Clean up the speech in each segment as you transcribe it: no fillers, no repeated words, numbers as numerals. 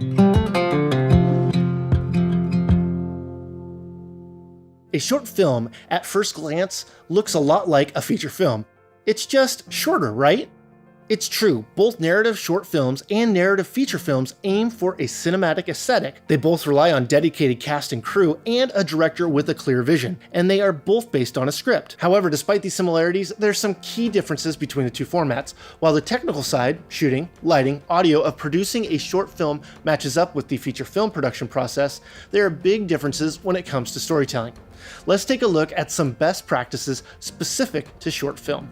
A short film, at first glance, looks a lot like a feature film. It's just shorter, right? It's true, both narrative short films and narrative feature films aim for a cinematic aesthetic. They both rely on dedicated cast and crew and a director with a clear vision, and they are both based on a script. However, despite these similarities, there's some key differences between the two formats. While the technical side, shooting, lighting, audio of producing a short film matches up with the feature film production process, there are big differences when it comes to storytelling. Let's take a look at some best practices specific to short film.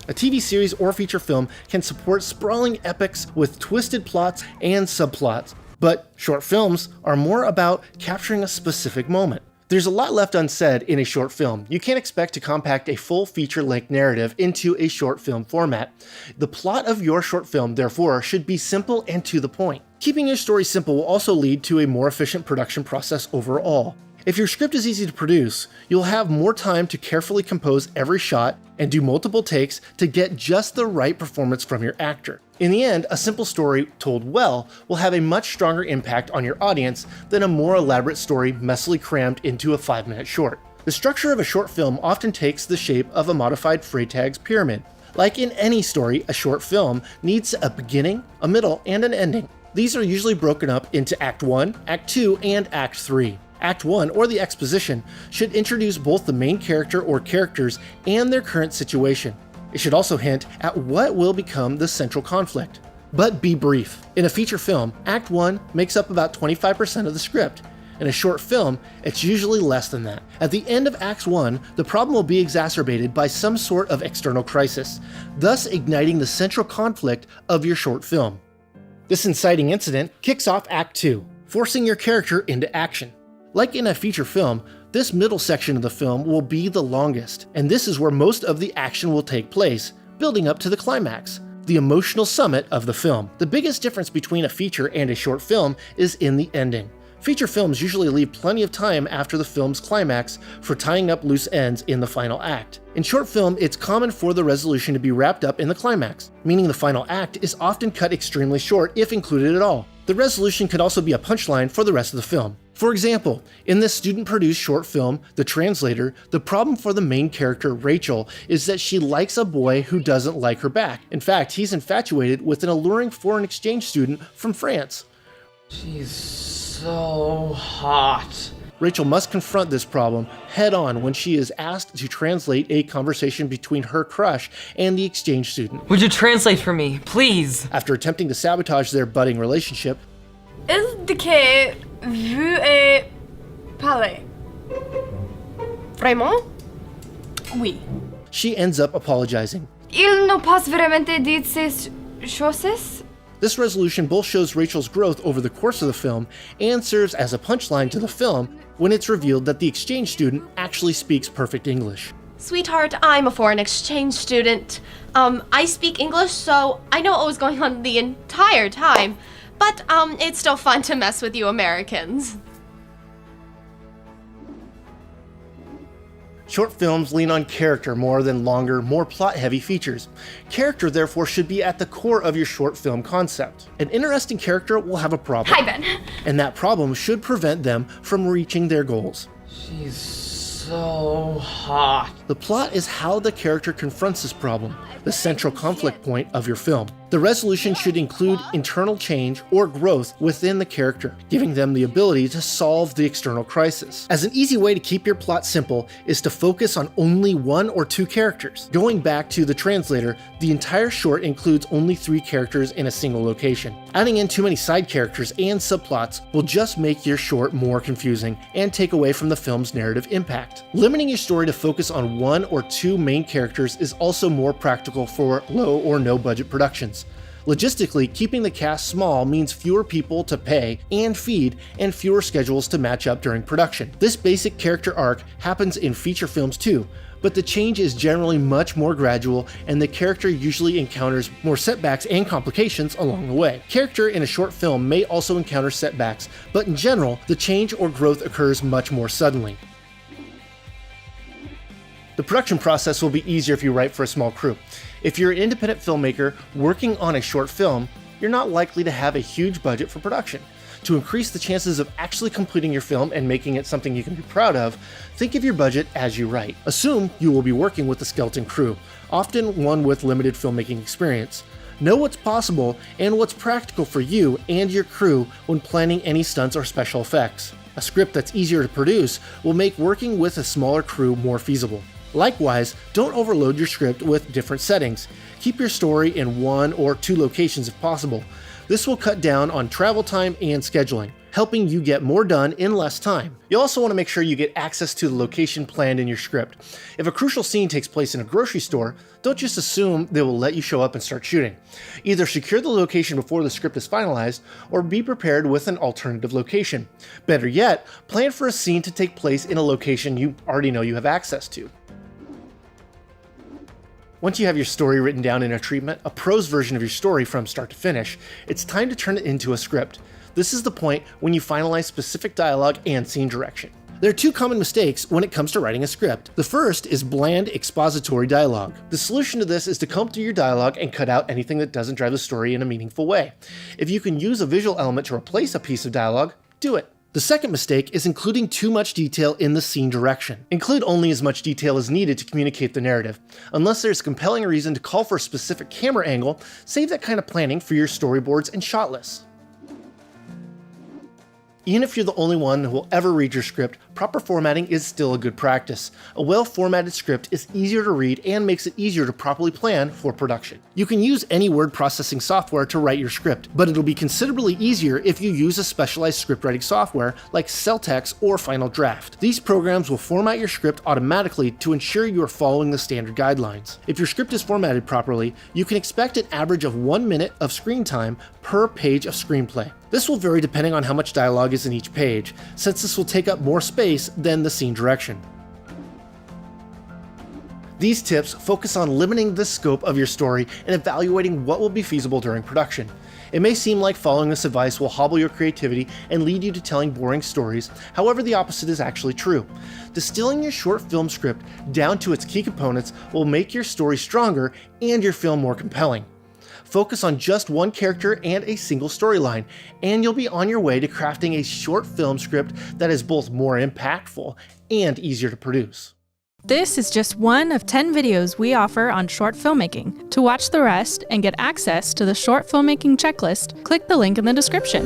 A TV series or feature film can support sprawling epics with twisted plots and subplots, but short films are more about capturing a specific moment. There's a lot left unsaid in a short film. You can't expect to compact a full feature-length narrative into a short film format. The plot of your short film, therefore, should be simple and to the point. Keeping your story simple will also lead to a more efficient production process overall. If your script is easy to produce, you'll have more time to carefully compose every shot and do multiple takes to get just the right performance from your actor. In the end, a simple story told well will have a much stronger impact on your audience than a more elaborate story messily crammed into a 5-minute short. The structure of a short film often takes the shape of a modified Freytag's pyramid. Like in any story, a short film needs a beginning, a middle, and an ending. These are usually broken up into Act 1, Act 2, and Act 3. Act 1, or the exposition, should introduce both the main character or characters and their current situation. It should also hint at what will become the central conflict. But be brief. In a feature film, Act 1 makes up about 25% of the script. In a short film, it's usually less than that. At the end of Act 1, the problem will be exacerbated by some sort of external crisis, thus igniting the central conflict of your short film. This inciting incident kicks off Act 2, forcing your character into action. Like in a feature film, this middle section of the film will be the longest, and this is where most of the action will take place, building up to the climax, the emotional summit of the film. The biggest difference between a feature and a short film is in the ending. Feature films usually leave plenty of time after the film's climax for tying up loose ends in the final act. In short film, it's common for the resolution to be wrapped up in the climax, meaning the final act is often cut extremely short if included at all. The resolution could also be a punchline for the rest of the film. For example, in this student-produced short film, The Translator, the problem for the main character, Rachel, is that she likes a boy who doesn't like her back. In fact, he's infatuated with an alluring foreign exchange student from France. She's so hot. Rachel must confront this problem head-on when she is asked to translate a conversation between her crush and the exchange student. Would you translate for me, please? After attempting to sabotage their budding relationship, Est-ce que vous êtes parlé? Vraiment? Oui. she ends up apologizing. Il n'a pas vraiment dit ces choses? This resolution both shows Rachel's growth over the course of the film and serves as a punchline to the film when it's revealed that the exchange student actually speaks perfect English. Sweetheart, I'm a foreign exchange student. I speak English, so I know what was going on the entire time. But, it's still fun to mess with you Americans. Short films lean on character more than longer, more plot-heavy features. Character, therefore, should be at the core of your short film concept. An interesting character will have a problem. Hi, Ben. And that problem should prevent them from reaching their goals. She's so hot. The plot is how the character confronts this problem, the central conflict point of your film. The resolution should include internal change or growth within the character, giving them the ability to solve the external crisis. As an easy way to keep your plot simple is to focus on only 1 or 2 characters. Going back to The Translator, the entire short includes only 3 characters in a single location. Adding in too many side characters and subplots will just make your short more confusing and take away from the film's narrative impact. Limiting your story to focus on 1 or 2 main characters is also more practical for low or no budget productions. Logistically, keeping the cast small means fewer people to pay and feed and fewer schedules to match up during production. This basic character arc happens in feature films too, but the change is generally much more gradual and the character usually encounters more setbacks and complications along the way. Character in a short film may also encounter setbacks, but in general, the change or growth occurs much more suddenly. The production process will be easier if you write for a small crew. If you're an independent filmmaker working on a short film, you're not likely to have a huge budget for production. To increase the chances of actually completing your film and making it something you can be proud of, think of your budget as you write. Assume you will be working with a skeleton crew, often one with limited filmmaking experience. Know what's possible and what's practical for you and your crew when planning any stunts or special effects. A script that's easier to produce will make working with a smaller crew more feasible. Likewise, don't overload your script with different settings. Keep your story in 1 or 2 locations if possible. This will cut down on travel time and scheduling, helping you get more done in less time. You also want to make sure you get access to the location planned in your script. If a crucial scene takes place in a grocery store, don't just assume they will let you show up and start shooting. Either secure the location before the script is finalized, or be prepared with an alternative location. Better yet, plan for a scene to take place in a location you already know you have access to. Once you have your story written down in a treatment, a prose version of your story from start to finish, it's time to turn it into a script. This is the point when you finalize specific dialogue and scene direction. There are 2 common mistakes when it comes to writing a script. The first is bland expository dialogue. The solution to this is to comb through your dialogue and cut out anything that doesn't drive the story in a meaningful way. If you can use a visual element to replace a piece of dialogue, do it. The second mistake is including too much detail in the scene direction. Include only as much detail as needed to communicate the narrative. Unless there's a compelling reason to call for a specific camera angle, save that kind of planning for your storyboards and shot lists. Even if you're the only one who will ever read your script, proper formatting is still a good practice. A well-formatted script is easier to read and makes it easier to properly plan for production. You can use any word processing software to write your script, but it'll be considerably easier if you use a specialized script writing software like Celtex or Final Draft. These programs will format your script automatically to ensure you are following the standard guidelines. If your script is formatted properly, you can expect an average of 1 minute of screen time per page of screenplay. This will vary depending on how much dialogue is in each page, since this will take up more space than the scene direction. These tips focus on limiting the scope of your story and evaluating what will be feasible during production. It may seem like following this advice will hobble your creativity and lead you to telling boring stories, however the opposite is actually true. Distilling your short film script down to its key components will make your story stronger and your film more compelling. Focus on just one character and a single storyline, and you'll be on your way to crafting a short film script that is both more impactful and easier to produce. This is just one of 10 videos we offer on short filmmaking. To watch the rest and get access to the short filmmaking checklist, click the link in the description.